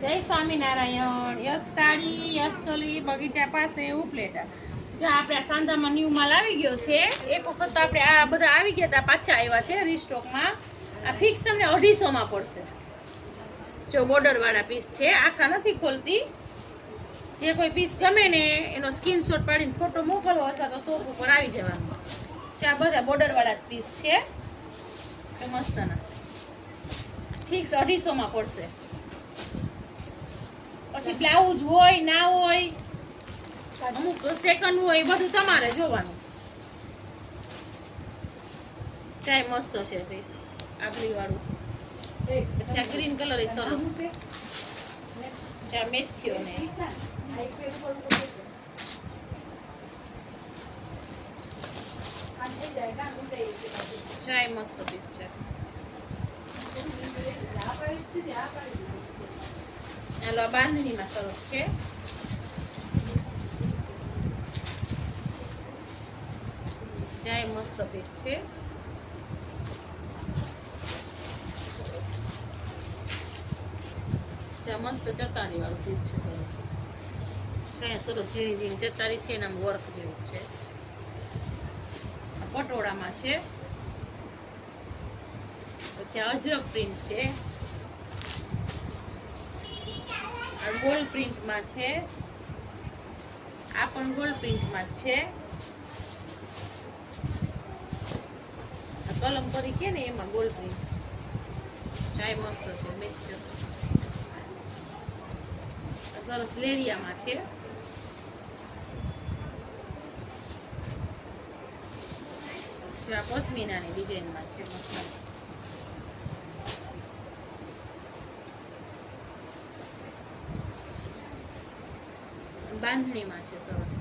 જય Swaminarayan. Yes sari, yes choli, બગીચા પાસે ઉપલેટા. જો આપણે સાંધામાં ન્યૂ માલ આવી ગયો છે. એક વખત આપણે આ બધા આવી ગયા હતા, પાછા આવ્યા છે રીસ્ટોકમાં. આ ફિક્સ તમને 250 માં પડશે. જો બોર્ડર વાળા પીસ છે, આખા નથી ખોલતી. જે કોઈ પીસ ગમે ને એનો સ્ક્રીનશોટ પાડીને ફોટો મોકલવો અથવા તો શોપ ઉપર આવી જવાનું. આ બધા બોર્ડર વાળા પીસ છે, મસ્તના. ફિક્સ 250 માં પડશે. પછી બ્લાઉઝ હોય ના હોય, અમુક સેકન્ડ હોય, બધું તમારે જોવાનું. ચાય મસ્ત છે પીસ, આગલી વાળું. પછી આ ગ્રીન કલર એ સરસ. ચા મેથીઓ ને ચાય મસ્ત પીસ છે. હાલો, આ બાંધણીમાં સરસ છે. ચાય મસ્ત પીસ છે. મસ્ત ચતારી વાળું પીસ છે, સરસ. સરસ ઝીણી ઝીણી ચતારી છે, એના વર્ક જેવું છે. પટોળામાં છે. પછી અજરક પ્રિન્ટ છે, આ ગોલ્ડ પ્રિન્ટમાં છે. આ પણ ગોલ્ડ પ્રિન્ટમાં જ છે. આ કલમકારી કે ને એમાં ગોલ્ડ પ્રિન્ટ. ચાય મસ્ત છે, મેથીઓ સરસ લેરિયામાં છે. આ પશ્મિનાની ડિઝાઇનમાં છે, મસ્ત. બાંધણીમાં છે, સરસ.